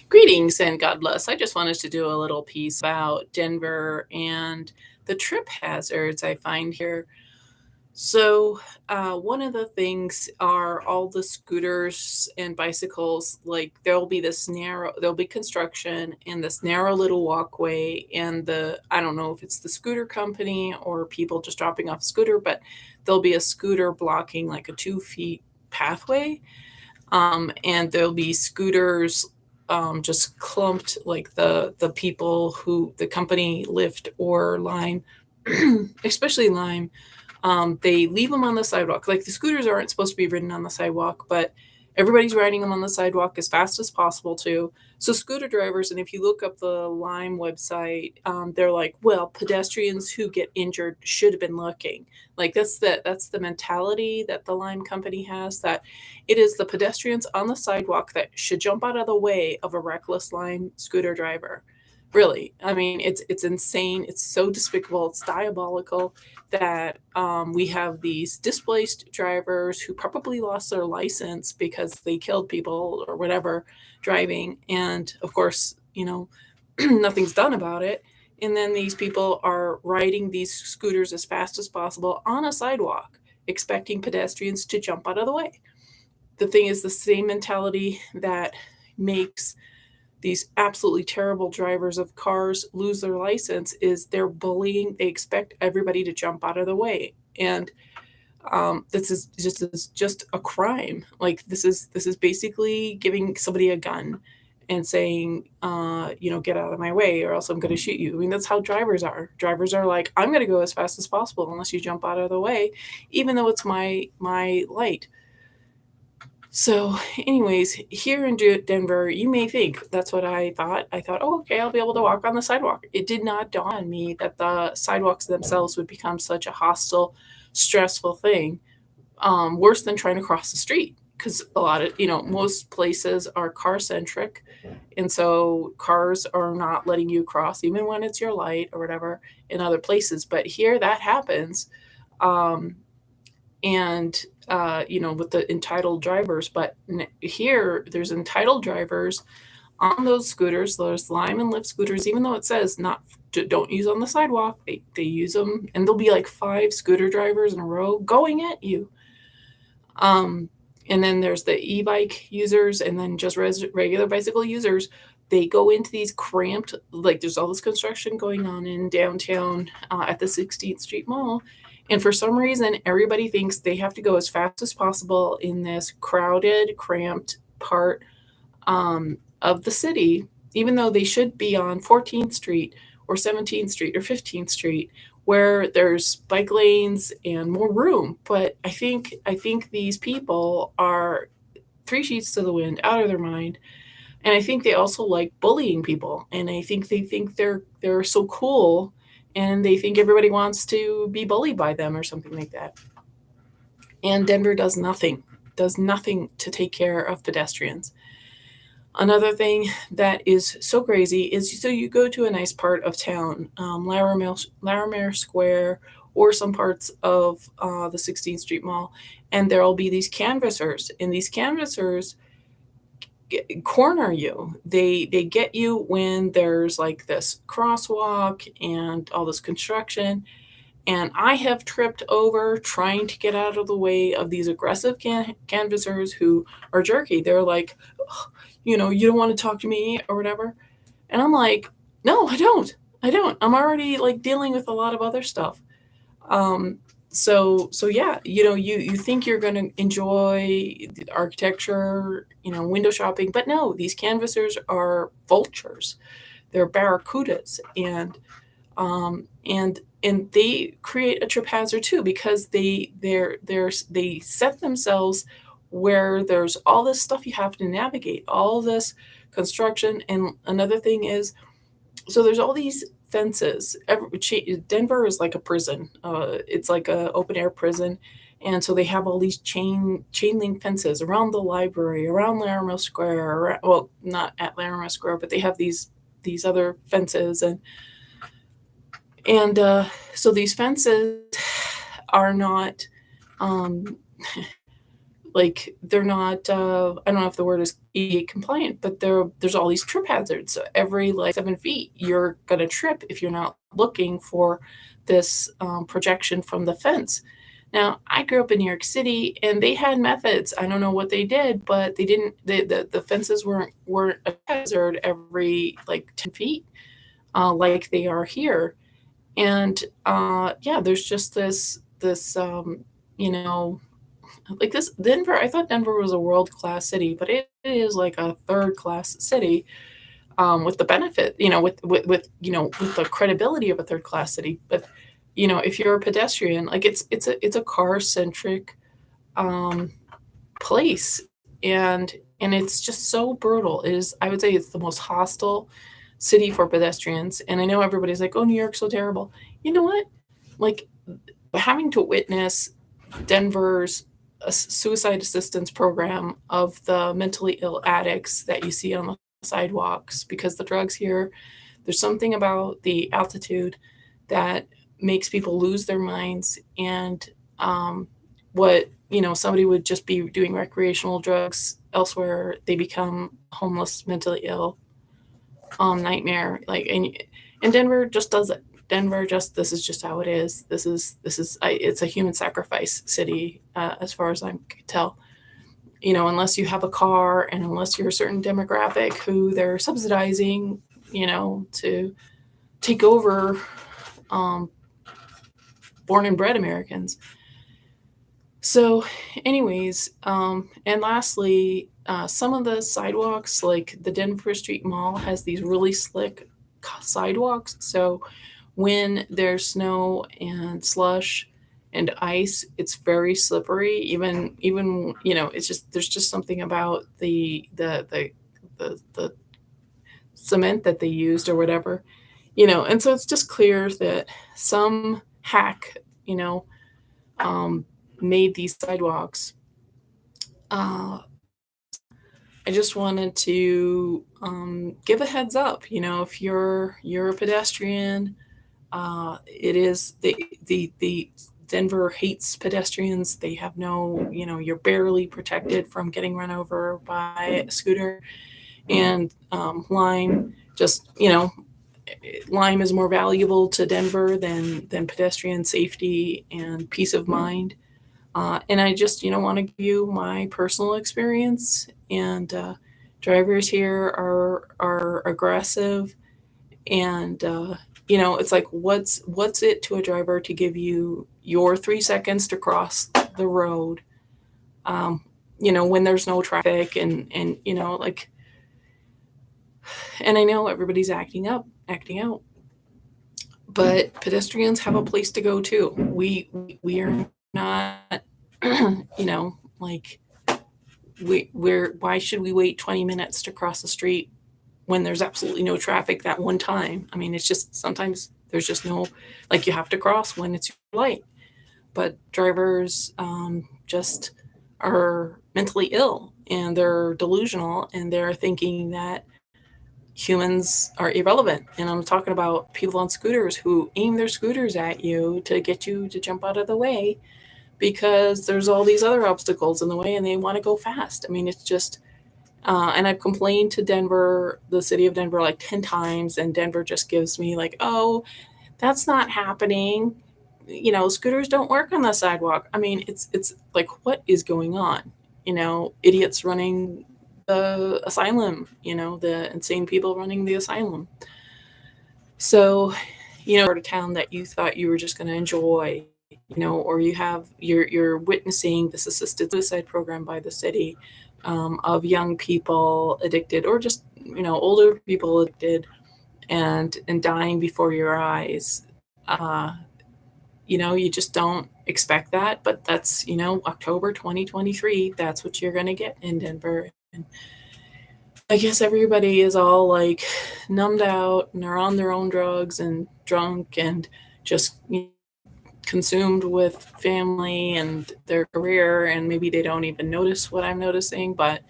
Greetings and God bless. I just wanted to do a little piece about Denver and the trip hazards I find here. One of the things are all the scooters and bicycles. Like, there'll be construction and this narrow little walkway, and I don't know if it's the scooter company or people just dropping off a scooter, but there'll be a scooter blocking like a 2 feet pathway, and there'll be scooters just clumped, like the people who the company Lyft or Lime, especially Lime, they leave them on the sidewalk. Like, the scooters aren't supposed to be ridden on the sidewalk, but everybody's riding them on the sidewalk as fast as possible too. So scooter drivers, and if you look up the Lime website, they're like, well, pedestrians who get injured should have been looking. Like, that's the mentality that the Lime company has, that it is the pedestrians on the sidewalk that should jump out of the way of a reckless Lime scooter driver. Really, I mean, it's insane. It's so despicable. It's diabolical that we have these displaced drivers who probably lost their license because they killed people or whatever driving. And of course, nothing's done about it. And then these people are riding these scooters as fast as possible on a sidewalk, expecting pedestrians to jump out of the way. The thing is, the same mentality that makes these absolutely terrible drivers of cars lose their license is they're bullying. They expect everybody to jump out of the way, and this is just a crime. Like, this is basically giving somebody a gun and saying, get out of my way, or else I'm going to shoot you. I mean, that's how drivers are. Drivers are like, I'm going to go as fast as possible unless you jump out of the way, even though it's my light. So, anyways, here in Denver, you may think that's what I thought. I thought, oh, okay, I'll be able to walk on the sidewalk. It did not dawn on me that the sidewalks themselves would become such a hostile, stressful thing, worse than trying to cross the street. Because most places are car centric. And so cars are not letting you cross, even when it's your light or whatever, in other places. But here that happens. Um, and with the entitled drivers. But here there's entitled drivers on those scooters, those Lime and Lyft scooters, even though it says not don't use on the sidewalk, they use them, and there'll be like 5 scooter drivers in a row going at you. And then there's the e-bike users, and then just regular bicycle users. They go into these cramped, like, there's all this construction going on in downtown, at the 16th Street Mall, and for some reason, everybody thinks they have to go as fast as possible in this crowded, cramped part, of the city, even though they should be on 14th Street or 17th Street or 15th Street, where there's bike lanes and more room. But I think these people are 3 sheets to the wind, out of their mind, and I think they also like bullying people, and I think they think they're so cool, and they think everybody wants to be bullied by them or something like that. And Denver does nothing to take care of pedestrians. Another thing that is so crazy is, so you go to a nice part of town, Larimer Square, or some parts of the 16th Street Mall, and there'll be these canvassers, and these canvassers corner you. They get you when there's like this crosswalk and all this construction. And I have tripped over trying to get out of the way of these aggressive canvassers who are jerky. They're like, "Ugh, you don't want to talk to me or whatever." And I'm like, no, I don't. I don't. I'm already like dealing with a lot of other stuff. So yeah, you think you're going to enjoy the architecture, window shopping, but no, these canvassers are vultures. They're barracudas, and they create a trip hazard too, because they set themselves where there's all this stuff you have to navigate, all this construction. And another thing is, so there's all these fences. Denver is like a prison. It's like a open air prison, and so they have all these chain link fences around the library, around Larimer Square. Well, not at Larimer Square, but they have these other fences, and so these fences are not, um, like, they're not, I don't know if the word is ADA compliant, but there's all these trip hazards. So every, like, 7 feet, you're gonna trip if you're not looking for this, projection from the fence. Now, I grew up in New York City, and they had methods. I don't know what they did, but they didn't the fences weren't a hazard every, like, 10 feet, like they are here. And, yeah, there's just you know, like this Denver, I thought Denver was a world-class city, but it is like a third-class city, with the benefit, with the credibility of a third-class city. But, if you're a pedestrian, like, it's a car-centric, um, place, and it's just so brutal. It is I would say it's the most hostile city for pedestrians, and I know everybody's like, "Oh, New York's so terrible." You know what? Like, having to witness Denver's suicide assistance program of the mentally ill addicts that you see on the sidewalks because the drugs here, there's something about the altitude that makes people lose their minds. And what, somebody would just be doing recreational drugs elsewhere, they become homeless, mentally ill, nightmare. Like, and Denver just does it. Denver just this is just how it is. It's a human sacrifice city, as far as I can tell. Unless you have a car and unless you're a certain demographic who they're subsidizing, to take over, um, born and bred Americans. So, anyways, and lastly, some of the sidewalks, like the Denver Street Mall, has these really slick sidewalks. So, when there's snow and slush and ice, it's very slippery. It's just there's just something about the cement that they used or whatever, and so it's just clear that some hack, um, made these sidewalks. Uh, I just wanted to, give a heads up. If you're a pedestrian, it is the Denver hates pedestrians. They have no, you're barely protected from getting run over by a scooter. And lime, just lime is more valuable to Denver than pedestrian safety and peace of mind. And I just, want to give you my personal experience. And drivers here are aggressive, and it's like, what's it to a driver to give you your 3 seconds to cross the road, when there's no traffic, and like, and I know everybody's acting out, but pedestrians have a place to go too. We are not, like, we're why should we wait 20 minutes to cross the street when there's absolutely no traffic that one time? I mean, it's just sometimes there's just no, like, you have to cross when it's your light. But drivers, just are mentally ill, and they're delusional, and they're thinking that humans are irrelevant. And I'm talking about people on scooters who aim their scooters at you to get you to jump out of the way because there's all these other obstacles in the way and they want to go fast. I mean, it's just, and I've complained to Denver, the city of Denver, like 10 times, and Denver just gives me, like, oh, that's not happening. Scooters don't work on the sidewalk. I mean, it's like, what is going on? Idiots running the asylum, the insane people running the asylum. So, part of town that you thought you were just going to enjoy, or you're witnessing this assisted suicide program by the city, of young people addicted, or just, older people addicted, and dying before your eyes. Uh, you just don't expect that, but that's, October 2023, that's what you're going to get in Denver. And I guess everybody is all, like, numbed out and are on their own drugs and drunk and just, consumed with family and their career, and maybe they don't even notice what I'm noticing. But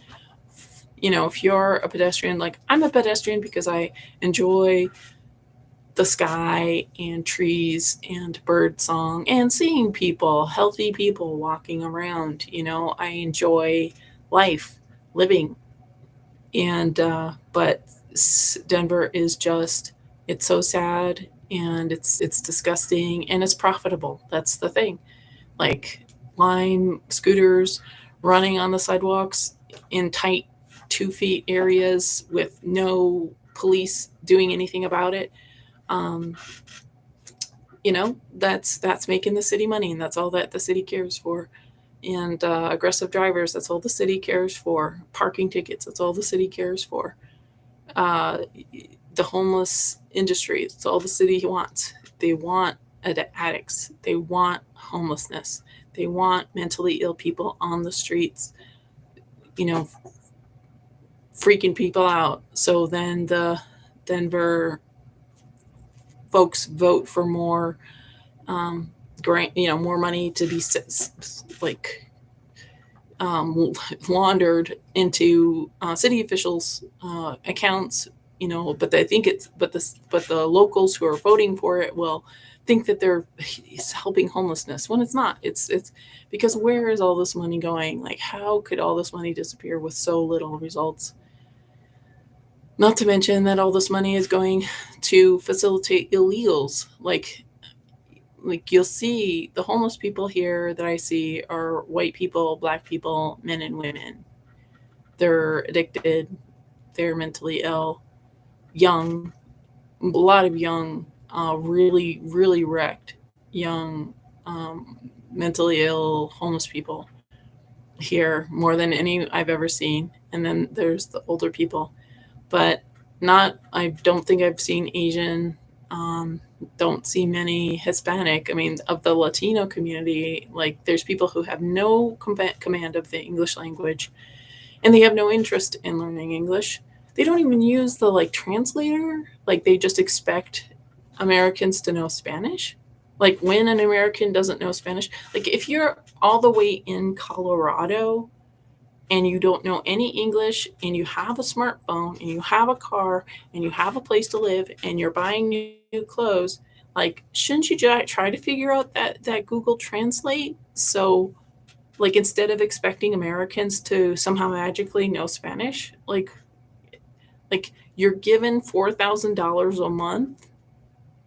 if you're a pedestrian, like, I'm a pedestrian because I enjoy the sky and trees and bird song and seeing people, healthy people walking around. I enjoy life, living. And but Denver is just, it's so sad, and it's disgusting, and it's profitable. That's the thing. Like lime scooters running on the sidewalks in tight 2 feet areas with no police doing anything about it. um, that's making the city money, and that's all that the city cares for. And aggressive drivers, that's all the city cares for. Parking tickets, that's all the city cares for. uh, the homeless industry, that's all the city wants. They want addicts, they want homelessness, they want mentally ill people on the streets, you know freaking people out. So then the Denver folks vote for more grant, more money to be like laundered into city officials' accounts. But I think but the locals who are voting for it will think that it's helping homelessness when it's not. It's because where is all this money going? Like, how could all this money disappear with so little results? Not to mention that all this money is going to facilitate illegals. Like you'll see the homeless people here that I see are white people, black people, men and women. They're addicted, they're mentally ill, young, a lot of young, really, really wrecked, young, um, mentally ill homeless people here, more than any I've ever seen. And then there's the older people, but I don't think I've seen Asian, um, don't see many Hispanic. I mean, of the Latino community, like there's people who have no command of the English language, and they have no interest in learning English. They don't even use the like translator. Like they just expect Americans to know Spanish. Like when an American doesn't know Spanish, like if you're all the way in Colorado and you don't know any English and you have a smartphone and you have a car and you have a place to live and you're buying new clothes, like shouldn't you try to figure out that Google Translate? So like instead of expecting Americans to somehow magically know Spanish, like you're given $4,000 a month,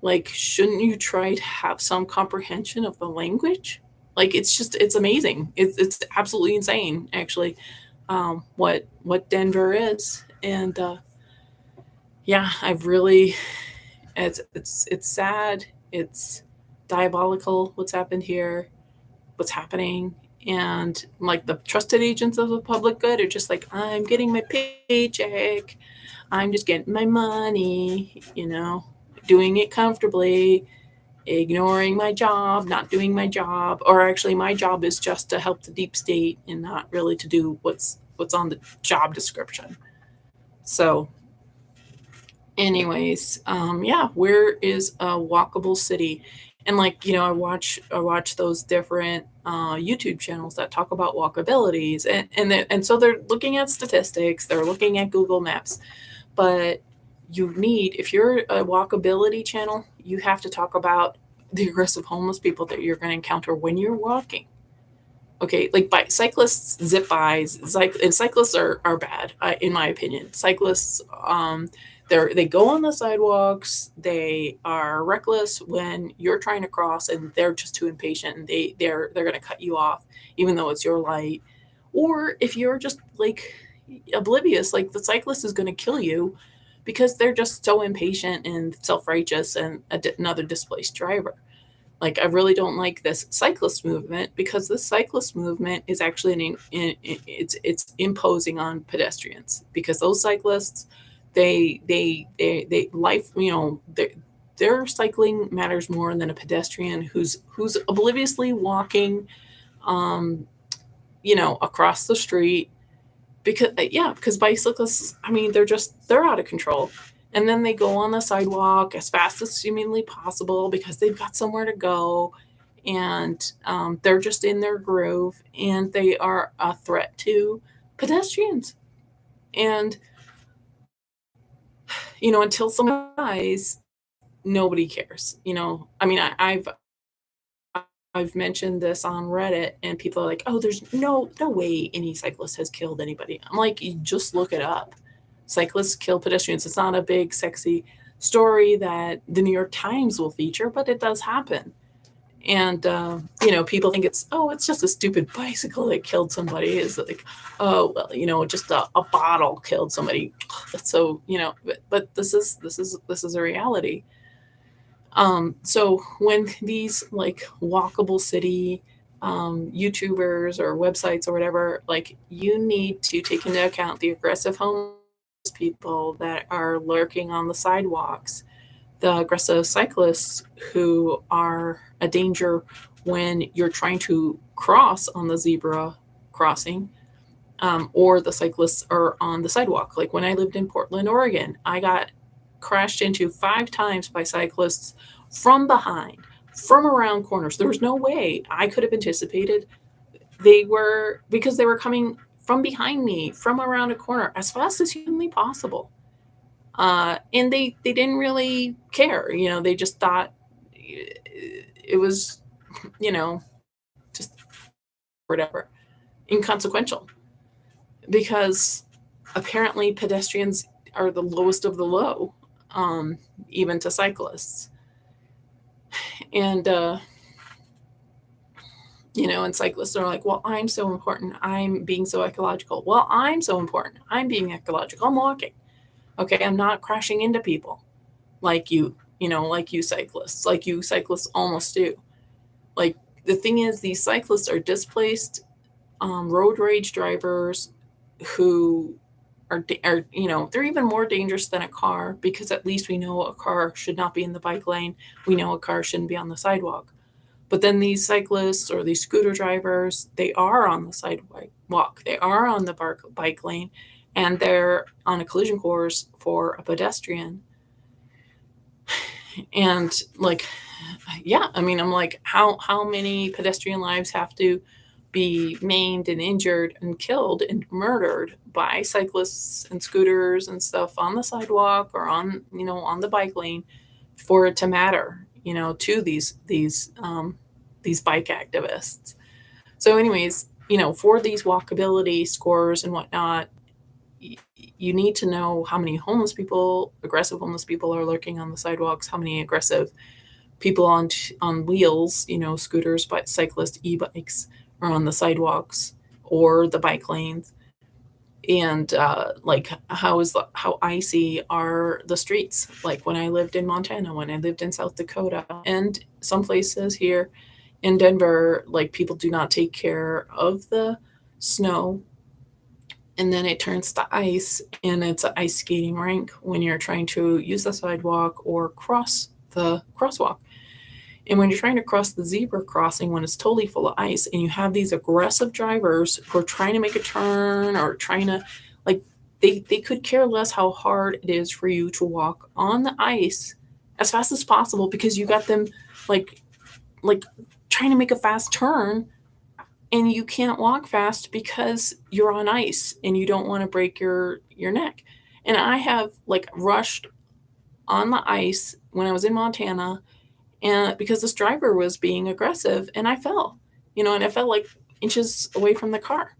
like shouldn't you try to have some comprehension of the language? Like it's amazing. It's absolutely insane, actually, what Denver is. And yeah, I've really, it's sad. It's diabolical what's happened here, what's happening. And like the trusted agents of the public good are just like, I'm getting my paycheck, I'm just getting my money, doing it comfortably, ignoring my job, not doing my job, or actually my job is just to help the deep state and not really to do what's on the job description. So anyways, yeah, where is a walkable city? And like, I watch those different YouTube channels that talk about walkabilities, and so they're looking at statistics, they're looking at Google Maps. But if you're a walkability channel, you have to talk about the aggressive homeless people that you're going to encounter when you're walking. Okay, like cyclists zip bys, and cyclists are bad, in my opinion. Cyclists, they go on the sidewalks. They are reckless when you're trying to cross, and they're just too impatient, and they're going to cut you off, even though it's your light. Or if you're just like oblivious, like the cyclist is going to kill you because they're just so impatient and self-righteous and another displaced driver. Like, I really don't like this cyclist movement, because this cyclist movement is actually it's imposing on pedestrians, because those cyclists, they life, their cycling matters more than a pedestrian who's obliviously walking, um across the street. Because yeah, because bicyclists, I mean, they're out of control, and then they go on the sidewalk as fast as humanly possible because they've got somewhere to go, and they're just in their groove, and they are a threat to pedestrians. And until someone dies, nobody cares, you know? I mean, I've mentioned this on Reddit and people are like, "Oh, there's no way any cyclist has killed anybody." I'm like, "You just look it up. Cyclists kill pedestrians." It's not a big sexy story that the New York Times will feature, but it does happen. And you know, people think it's just a stupid bicycle that killed somebody. Is like, oh well, you know, just a bottle killed somebody. That's so, you know, but this is a reality. So when these like walkable city YouTubers or websites or whatever, like you need to take into account the aggressive homeless people that are lurking on the sidewalks, the aggressive cyclists who are a danger when you're trying to cross on the zebra crossing, or the cyclists are on the sidewalk. Like when I lived in Portland, Oregon, I got crashed into 5 times by cyclists from behind, from around corners. There was no way I could have anticipated because they were coming from behind me, from around a corner, as fast as humanly possible. And they didn't really care. You know, they just thought it was, you know, just whatever, inconsequential. Because apparently pedestrians are the lowest of the low, um, even to cyclists. And you know, and cyclists are like, well, I'm so important, I'm being so ecological. Well, I'm so important, I'm being ecological, I'm walking. Okay, I'm not crashing into people like you know, like you cyclists almost do. Like, the thing is, these cyclists are displaced road rage drivers who are, you know, they're even more dangerous than a car, because at least we know a car should not be in the bike lane. We know a car shouldn't be on the sidewalk. But then these cyclists or these scooter drivers, they are on the sidewalk, they are on the bike lane, and they're on a collision course for a pedestrian. And like, yeah, I mean, I'm like, how many pedestrian lives have to be maimed and injured and killed and murdered by cyclists and scooters and stuff on the sidewalk or on, you know, on the bike lane for it to matter, you know, to these bike activists. So anyways, you know, for these walkability scores and whatnot, you need to know how many aggressive homeless people are lurking on the sidewalks, how many aggressive people on wheels, you know, scooters, cyclists, e-bikes, are on the sidewalks or the bike lanes. And like, how icy are the streets? Like when I lived in Montana, when I lived in South Dakota, and some places here in Denver, like people do not take care of the snow, and then it turns to ice, and it's an ice skating rink when you're trying to use the sidewalk or cross the crosswalk. And when you're trying to cross the zebra crossing when it's totally full of ice, and you have these aggressive drivers who are trying to make a turn or trying to, like, they could care less how hard it is for you to walk on the ice as fast as possible, because you got them like like trying to make a fast turn, and you can't walk fast because you're on ice and you don't want to break your neck. And I have like rushed on the ice when I was in Montana, and because this driver was being aggressive, and I fell, you know, and I fell like inches away from the car,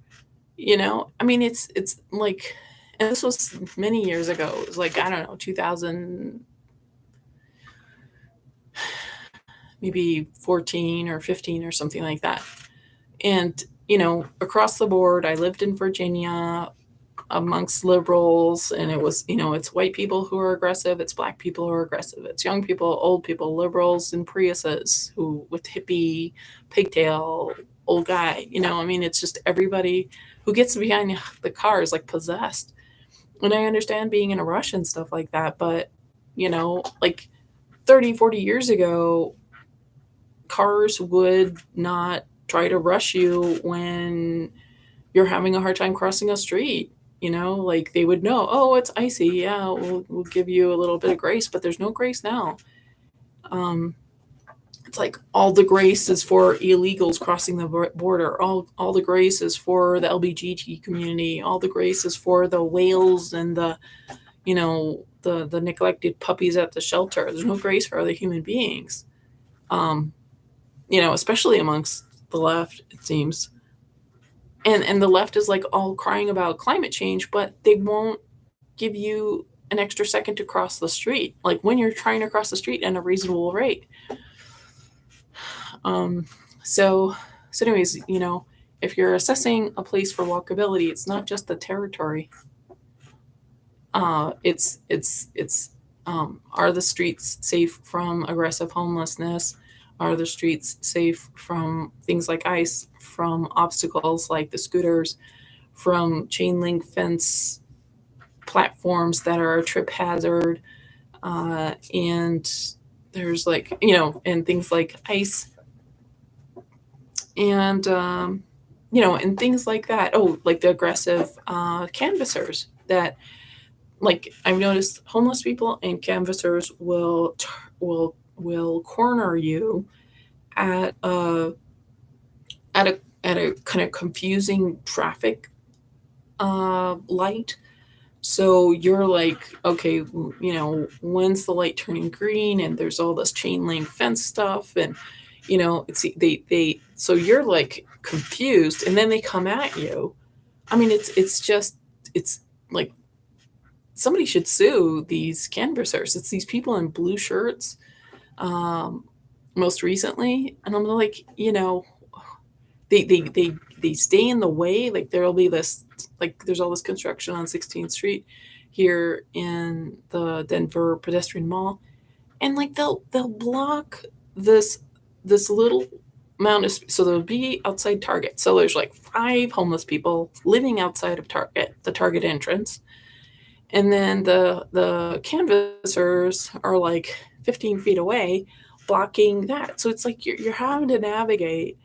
you know. I mean, it's like, and this was many years ago. It was like, I don't know, 2000, maybe 14 or 15 or something like that. And you know, across the board, I lived in Virginia amongst liberals, and it was, you know, it's white people who are aggressive, it's black people who are aggressive, it's young people, old people, liberals in Priuses who with hippie pigtail old guy, you know. I mean, it's just everybody who gets behind the car is like possessed. And I understand being in a rush and stuff like that, but you know, like 30, 40 years ago, cars would not try to rush you when you're having a hard time crossing a street. You know, like they would know, oh, it's icy. Yeah, we'll give you a little bit of grace, but there's no grace now. Um, it's like all the grace is for illegals crossing the border. All the grace is for the LBGT community. All the grace is for the whales and the, you know, the neglected puppies at the shelter. There's no grace for other human beings. Um, especially amongst the left, it seems. And the left is like all crying about climate change, but they won't give you an extra second to cross the street. Like when you're trying to cross the street at a reasonable rate. Um, so, so anyways, if you're assessing a place for walkability, it's not just the territory. Are the streets safe from aggressive homelessness? Are the streets safe from things like ice, from obstacles like the scooters, from chain link fence platforms that are a trip hazard? And there's like, and things like ice and things like that. Oh, like the aggressive canvassers that, like, I've noticed homeless people and canvassers will corner you at a kind of confusing traffic light. So you're like, okay, when's the light turning green? And there's all this chain link fence stuff, and it's so you're like confused, and then they come at you. I mean, it's like somebody should sue these canvassers. It's these people in blue shirts, um, most recently, and I'm like, they stay in the way. Like there'll be this, like there's all this construction on 16th Street here in the Denver pedestrian mall, and like they'll block this little amount of so there'll be outside Target. So there's like 5 homeless people living outside of Target, the Target entrance, and then the canvassers are like 15 feet away, blocking that. So it's like you're having to navigate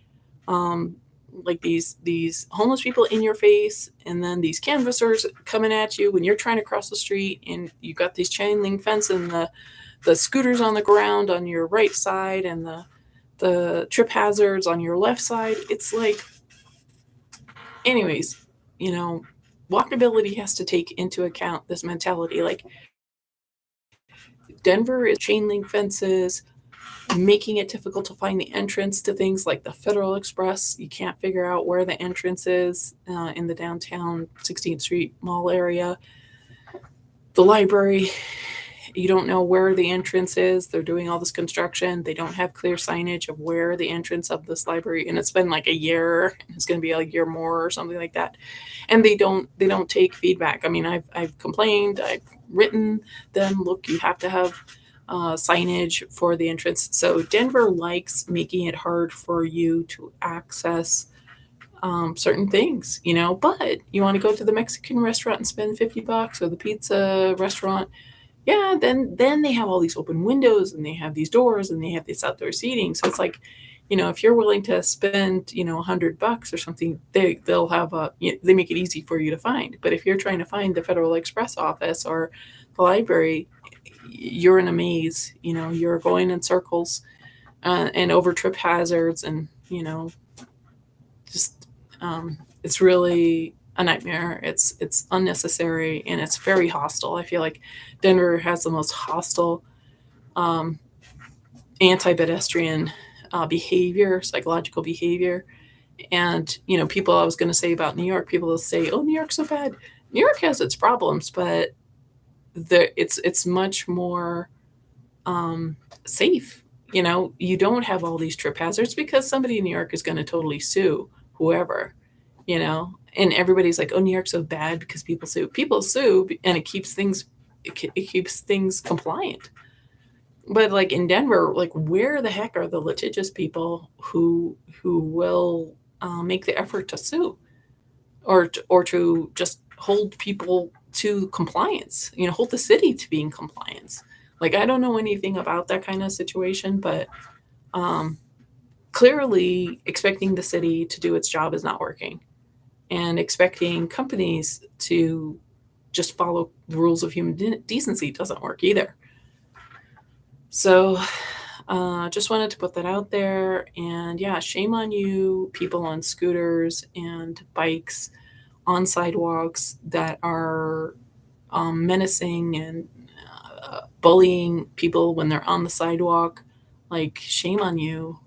um, like these homeless people in your face, and then these canvassers coming at you when you're trying to cross the street, and you got these chain link fence and the scooters on the ground on your right side, and the trip hazards on your left side. It's like, anyways, walkability has to take into account this mentality. Like Denver is chain link fences, making it difficult to find the entrance to things like the Federal Express. You can't figure out where the entrance is in the downtown 16th Street Mall area. The library, you don't know where the entrance is. They're doing all this construction. They don't have clear signage of where the entrance of this library, and it's been like a year. It's going to be a year more or something like that. And they don't take feedback. I mean, I've complained. I've written them. Look, you have to have signage for the entrance. So Denver likes making it hard for you to access certain things, but you want to go to the Mexican restaurant and spend $50, or the pizza restaurant. Yeah, then they have all these open windows, and they have these doors, and they have this outdoor seating. So it's like, if you're willing to spend, $100 or something, they'll have they make it easy for you to find. But if you're trying to find the Federal Express office or the library, you're in a maze. You're going in circles and over trip hazards, and just it's really a nightmare. It's unnecessary, and it's very hostile. I feel like Denver has the most hostile um, anti-pedestrian behavior, psychological behavior. And people, I was going to say about New York, people will say, "Oh, New York's so bad." New York has its problems, but it's much more safe. You don't have all these trip hazards because somebody in New York is going to totally sue whoever, and everybody's like, "Oh, New York's so bad because people sue, and it keeps things compliant." But like in Denver, like where the heck are the litigious people who will make the effort to sue, or to just hold people to compliance, hold the city to being compliance. Like I don't know anything about that kind of situation, but um, clearly expecting the city to do its job is not working, and expecting companies to just follow the rules of human decency doesn't work either. So just wanted to put that out there. And yeah, shame on you, people on scooters and bikes on sidewalks that are menacing and bullying people when they're on the sidewalk, like, shame on you,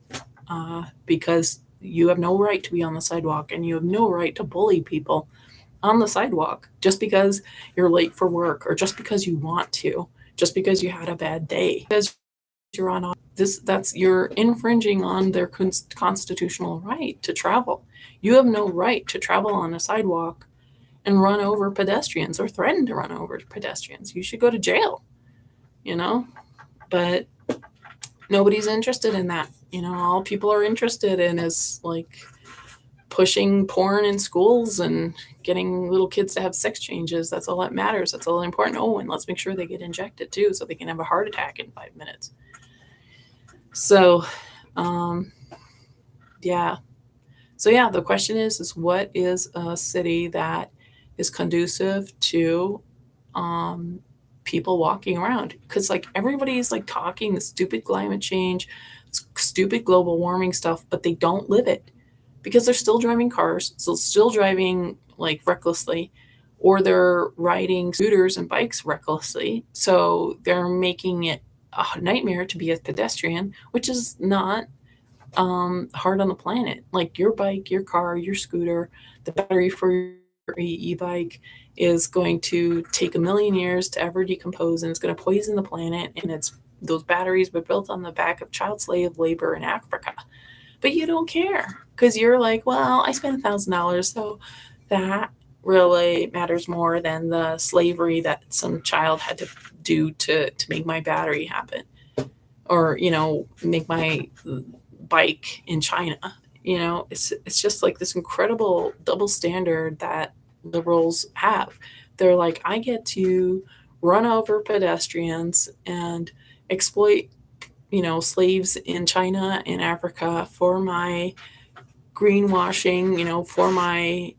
because you have no right to be on the sidewalk and you have no right to bully people on the sidewalk just because you're late for work or just because you want to, just because you had a bad day, because you're on this, that's, you're infringing on their constitutional right to travel. You have no right to travel on a sidewalk and run over pedestrians or threaten to run over pedestrians. You should go to jail, you know? But nobody's interested in that. All people are interested in is like pushing porn in schools and getting little kids to have sex changes. That's all that matters. That's all important. Oh, and let's make sure they get injected too so they can have a heart attack in 5 minutes. So, yeah. So yeah, the question is what is a city that is conducive to um, people walking around? Because like everybody's like talking the stupid climate change, stupid global warming stuff, but they don't live it because they're still driving cars, so still driving like recklessly, or they're riding scooters and bikes recklessly. So they're making it a nightmare to be a pedestrian, which is not hard on the planet. Like your bike, your car, your scooter, the battery for your e-bike is going to take a million years to ever decompose, and it's going to poison the planet. And it's those batteries were built on the back of child slave labor in Africa, but you don't care because you're like, well, I spent $1,000, so that really matters more than the slavery that some child had to do to make my battery happen, or make my bike in China. It's just like this incredible double standard that liberals have. They're like, I get to run over pedestrians and exploit slaves in China and Africa for my greenwashing, for my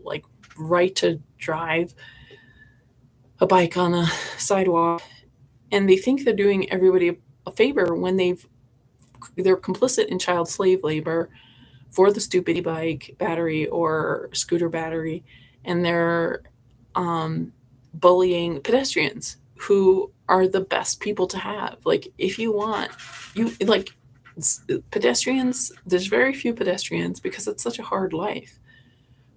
like right to drive a bike on the sidewalk. And they think they're doing everybody a favor when they're complicit in child slave labor for the stupid e-bike battery or scooter battery, and they're bullying pedestrians who are the best people to have. Like, if you want, you like pedestrians. There's very few pedestrians because it's such a hard life.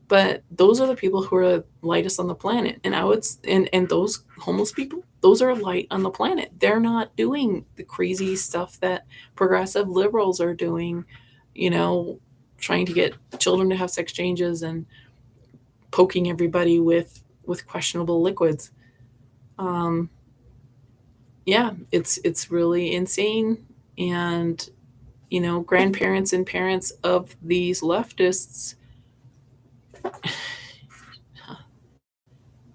But those are the people who are lightest on the planet, and and those homeless people, those are light on the planet. They're not doing the crazy stuff that progressive liberals are doing, you know, trying to get children to have sex changes and poking everybody with questionable liquids. Um, yeah, it's really insane, and grandparents and parents of these leftists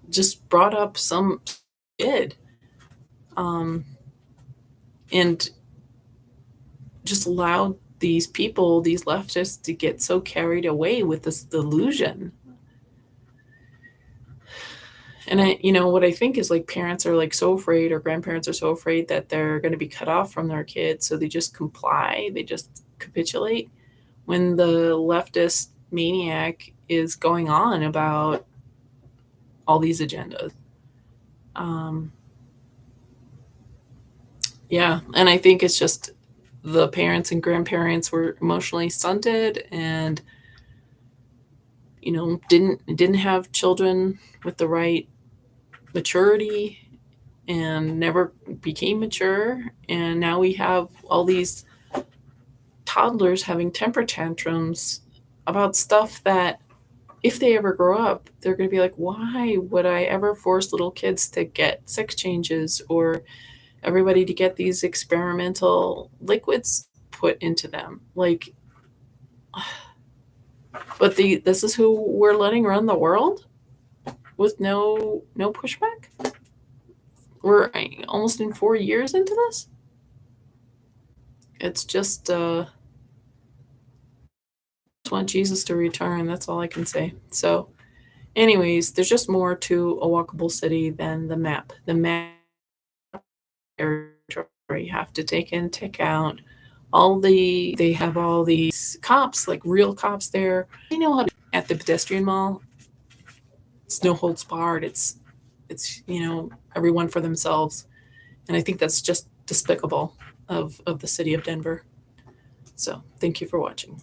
just brought up some kid, um, and just allowed these people, these leftists, to get so carried away with this delusion. And what I think is like parents are like so afraid, or grandparents are so afraid that they're going to be cut off from their kids, so they just comply, they just capitulate when the leftist maniac is going on about all these agendas. Um, yeah, and I think it's just the parents and grandparents were emotionally stunted, and didn't have children with the right maturity, and never became mature, and now we have all these toddlers having temper tantrums about stuff that, if they ever grow up, they're going to be like, why would I ever force little kids to get sex changes, or everybody to get these experimental liquids put into them? Like, but this is who we're letting run the world with no pushback. We're almost in 4 years into this. It's just want Jesus to return. That's all I can say. So, anyways, there's just more to a walkable city than the map. The map territory, you have to take into account they have all these cops, like real cops there. They know how to, at the pedestrian mall, it's no holds barred. It's everyone for themselves. And I think that's just despicable of the city of Denver. So thank you for watching.